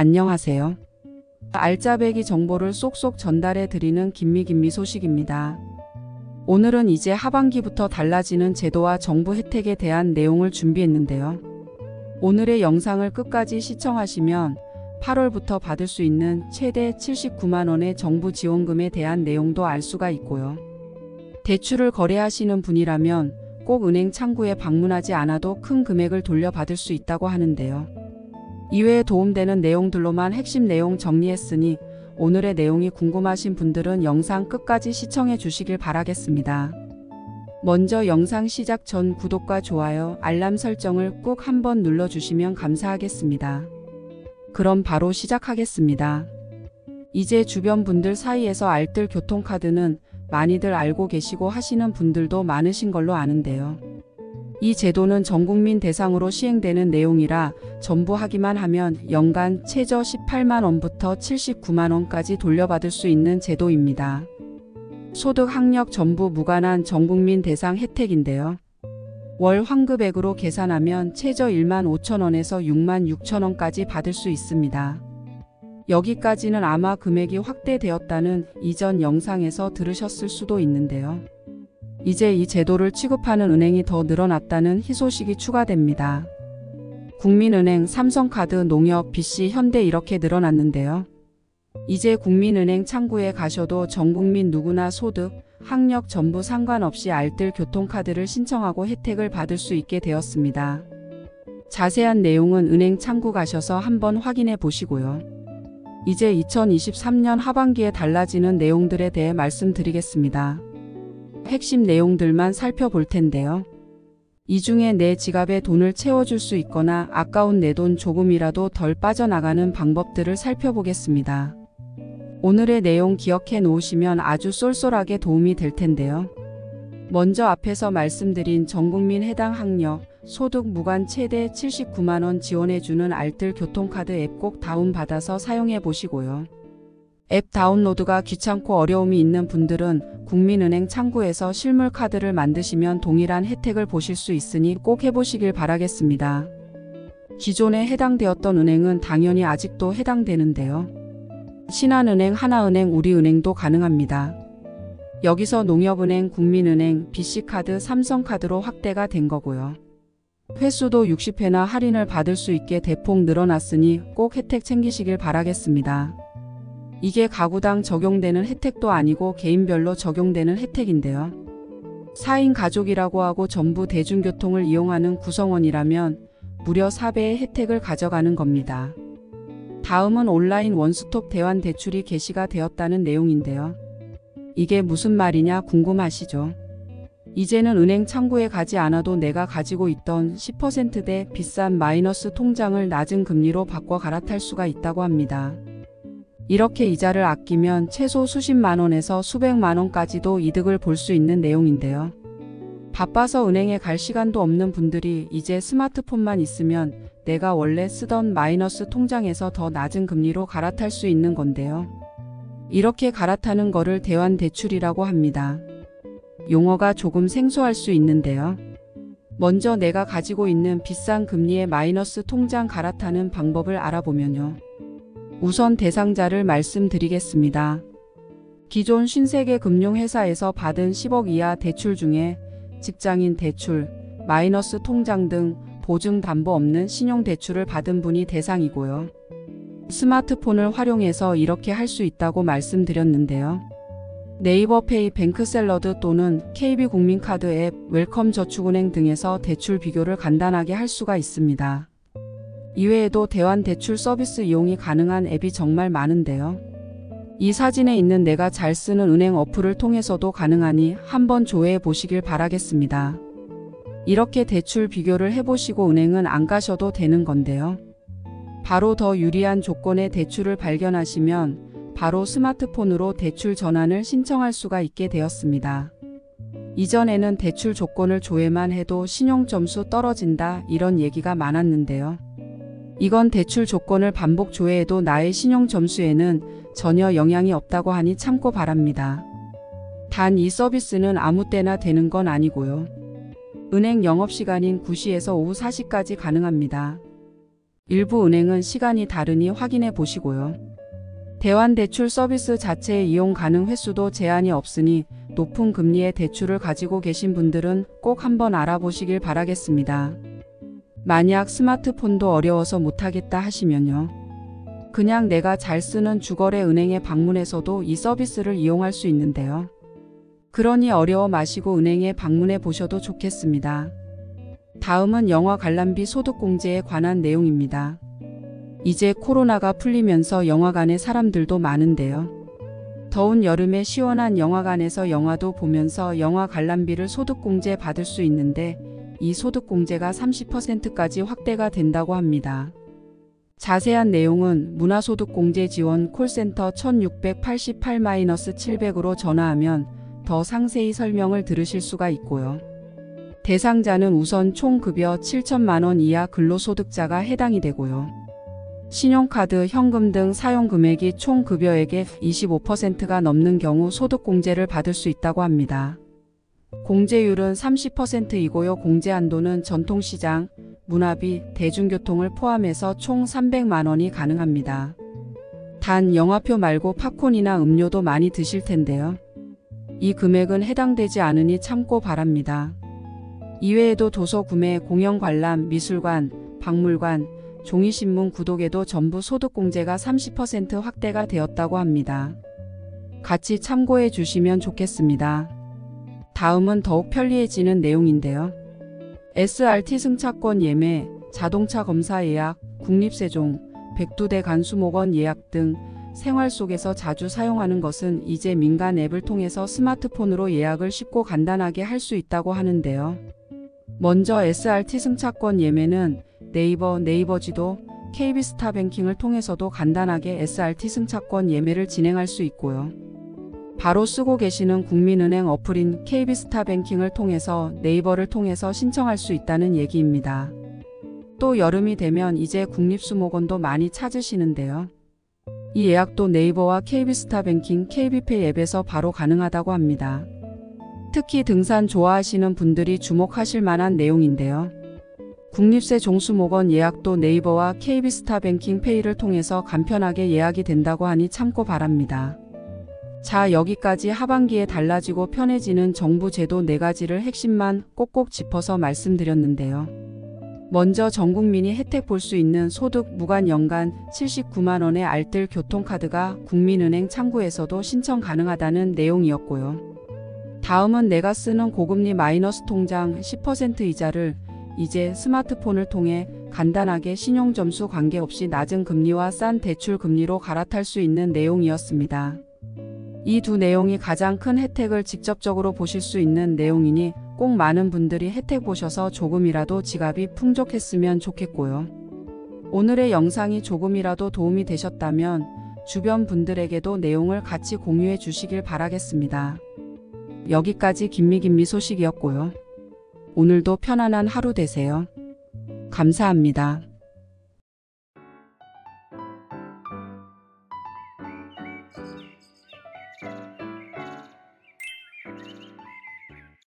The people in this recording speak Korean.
안녕하세요. 알짜배기 정보를 쏙쏙 전달해 드리는 김미 소식입니다. 오늘은 이제 하반기부터 달라지는 제도와 정부 혜택에 대한 내용을 준비했는데요. 오늘의 영상을 끝까지 시청하시면 8월부터 받을 수 있는 최대 79만 원의 정부 지원금에 대한 내용도 알 수가 있고요. 대출을 거래하시는 분이라면 꼭 은행 창구에 방문하지 않아도 큰 금액을 돌려받을 수 있다고 하는데요. 이외에 도움되는 내용들로만 핵심 내용 정리했으니 오늘의 내용이 궁금하신 분들은 영상 끝까지 시청해 주시길 바라겠습니다. 먼저 영상 시작 전 구독과 좋아요, 알람 설정을 꼭 한번 눌러주시면 감사하겠습니다. 그럼 바로 시작하겠습니다. 이제 주변 분들 사이에서 알뜰 교통카드는 많이들 알고 계시고 하시는 분들도 많으신 걸로 아는데요. 이 제도는 전국민 대상으로 시행되는 내용이라 전부 하기만 하면 연간 최저 18만 원부터 79만 원까지 돌려받을 수 있는 제도입니다. 소득 학력 전부 무관한 전국민 대상 혜택인데요. 월 환급액으로 계산하면 최저 1만 5천 원에서 6만 6천 원까지 받을 수 있습니다. 여기까지는 아마 금액이 확대되었다는 이전 영상에서 들으셨을 수도 있는데요. 이제 이 제도를 취급하는 은행이 더 늘어났다는 희소식이 추가됩니다. 국민은행, 삼성카드, 농협, BC, 현대 이렇게 늘어났는데요. 이제 국민은행 창구에 가셔도 전국민 누구나 소득, 학력 전부 상관없이 알뜰 교통카드를 신청하고 혜택을 받을 수 있게 되었습니다. 자세한 내용은 은행 창구 가셔서 한번 확인해 보시고요. 이제 2023년 하반기에 달라지는 내용들에 대해 말씀드리겠습니다. 핵심 내용들만 살펴볼 텐데요. 이 중에 내 지갑에 돈을 채워줄 수 있거나 아까운 내 돈 조금이라도 덜 빠져나가는 방법들을 살펴보겠습니다. 오늘의 내용 기억해 놓으시면 아주 쏠쏠하게 도움이 될 텐데요. 먼저 앞에서 말씀드린 전국민 해당 학력, 소득 무관 최대 79만 원 지원해주는 알뜰 교통카드 앱 꼭 다운받아서 사용해 보시고요. 앱 다운로드가 귀찮고 어려움이 있는 분들은 국민은행 창구에서 실물 카드를 만드시면 동일한 혜택을 보실 수 있으니 꼭 해보시길 바라겠습니다. 기존에 해당되었던 은행은 당연히 아직도 해당되는데요. 신한은행, 하나은행, 우리은행도 가능합니다. 여기서 농협은행, 국민은행, BC카드, 삼성카드로 확대가 된 거고요. 횟수도 60회나 할인을 받을 수 있게 대폭 늘어났으니 꼭 혜택 챙기시길 바라겠습니다. 이게 가구당 적용되는 혜택도 아니고 개인별로 적용되는 혜택인데요. 4인 가족이라고 하고 전부 대중교통을 이용하는 구성원이라면 무려 4배의 혜택을 가져가는 겁니다. 다음은 온라인 원스톱 대환 대출이 개시가 되었다는 내용인데요. 이게 무슨 말이냐 궁금하시죠? 이제는 은행 창구에 가지 않아도 내가 가지고 있던 10%대 비싼 마이너스 통장을 낮은 금리로 바꿔 갈아탈 수가 있다고 합니다. 이렇게 이자를 아끼면 최소 수십만 원에서 수백만 원까지도 이득을 볼 수 있는 내용인데요. 바빠서 은행에 갈 시간도 없는 분들이 이제 스마트폰만 있으면 내가 원래 쓰던 마이너스 통장에서 더 낮은 금리로 갈아탈 수 있는 건데요. 이렇게 갈아타는 거를 대환 대출이라고 합니다. 용어가 조금 생소할 수 있는데요. 먼저 내가 가지고 있는 비싼 금리의 마이너스 통장 갈아타는 방법을 알아보면요. 우선 대상자를 말씀드리겠습니다. 기존 53개 금융회사에서 받은 10억 이하 대출 중에 직장인 대출, 마이너스 통장 등 보증 담보 없는 신용대출을 받은 분이 대상이고요. 스마트폰을 활용해서 이렇게 할 수 있다고 말씀드렸는데요. 네이버페이, 뱅크샐러드 또는 KB국민카드 앱, 웰컴저축은행 등에서 대출 비교를 간단하게 할 수가 있습니다. 이외에도 대환 대출 서비스 이용이 가능한 앱이 정말 많은데요. 이 사진에 있는 내가 잘 쓰는 은행 어플을 통해서도 가능하니 한번 조회해 보시길 바라겠습니다. 이렇게 대출 비교를 해보시고 은행은 안 가셔도 되는 건데요. 바로 더 유리한 조건의 대출을 발견하시면 바로 스마트폰으로 대출 전환을 신청할 수가 있게 되었습니다. 이전에는 대출 조건을 조회만 해도 신용점수 떨어진다 이런 얘기가 많았는데요. 이건 대출 조건을 반복 조회해도 나의 신용점수에는 전혀 영향이 없다고 하니 참고 바랍니다. 단 이 서비스는 아무 때나 되는 건 아니고요. 은행 영업시간인 9시에서 오후 4시까지 가능합니다. 일부 은행은 시간이 다르니 확인해 보시고요. 대환대출 서비스 자체의 이용 가능 횟수도 제한이 없으니 높은 금리의 대출을 가지고 계신 분들은 꼭 한번 알아보시길 바라겠습니다. 만약 스마트폰도 어려워서 못하겠다 하시면요. 그냥 내가 잘 쓰는 주거래 은행에 방문해서도 이 서비스를 이용할 수 있는데요. 그러니 어려워 마시고 은행에 방문해 보셔도 좋겠습니다. 다음은 영화 관람비 소득공제에 관한 내용입니다. 이제 코로나가 풀리면서 영화관에 사람들도 많은데요. 더운 여름에 시원한 영화관에서 영화도 보면서 영화 관람비를 소득공제 받을 수 있는데 이 소득공제가 30%까지 확대가 된다고 합니다. 자세한 내용은 문화소득공제 지원 콜센터 1688-700으로 전화하면 더 상세히 설명을 들으실 수가 있고요. 대상자는 우선 총 급여 7천만 원 이하 근로소득자가 해당이 되고요. 신용카드, 현금 등 사용 금액이 총 급여액의 25%가 넘는 경우 소득공제를 받을 수 있다고 합니다. 공제율은 30%이고요. 공제 한도는 전통시장, 문화비, 대중교통을 포함해서 총 300만 원이 가능합니다. 단 영화표 말고 팝콘이나 음료도 많이 드실 텐데요. 이 금액은 해당되지 않으니 참고 바랍니다. 이외에도 도서 구매, 공연 관람, 미술관, 박물관, 종이신문 구독에도 전부 소득공제가 30% 확대가 되었다고 합니다. 같이 참고해 주시면 좋겠습니다. 다음은 더욱 편리해지는 내용인데요. SRT 승차권 예매, 자동차 검사 예약, 국립세종, 백두대 간수목원 예약 등 생활 속에서 자주 사용하는 것은 이제 민간 앱을 통해서 스마트폰으로 예약을 쉽고 간단하게 할 수 있다고 하는데요. 먼저 SRT 승차권 예매는 네이버지도, KB스타뱅킹을 통해서도 간단하게 SRT 승차권 예매를 진행할 수 있고요. 바로 쓰고 계시는 국민은행 어플인 KB스타뱅킹을 통해서 네이버를 통해서 신청할 수 있다는 얘기입니다. 또 여름이 되면 이제 국립수목원도 많이 찾으시는데요. 이 예약도 네이버와 KB스타뱅킹, KB페이 앱에서 바로 가능하다고 합니다. 특히 등산 좋아하시는 분들이 주목하실 만한 내용인데요. 국립세종수목원 예약도 네이버와 KB스타뱅킹 페이를 통해서 간편하게 예약이 된다고 하니 참고 바랍니다. 자, 여기까지 하반기에 달라지고 편해지는 정부 제도 4가지를 핵심만 꼭꼭 짚어서 말씀드렸는데요. 먼저 전 국민이 혜택 볼 수 있는 소득 무관 연간 79만 원의 알뜰 교통카드가 국민은행 창구에서도 신청 가능하다는 내용이었고요. 다음은 내가 쓰는 고금리 마이너스 통장 10% 이자를 이제 스마트폰을 통해 간단하게 신용점수 관계없이 낮은 금리와 싼 대출 금리로 갈아탈 수 있는 내용이었습니다. 이 두 내용이 가장 큰 혜택을 직접적으로 보실 수 있는 내용이니 꼭 많은 분들이 혜택 보셔서 조금이라도 지갑이 풍족했으면 좋겠고요. 오늘의 영상이 조금이라도 도움이 되셨다면 주변 분들에게도 내용을 같이 공유해 주시길 바라겠습니다. 여기까지 김미 소식이었고요. 오늘도 편안한 하루 되세요. 감사합니다.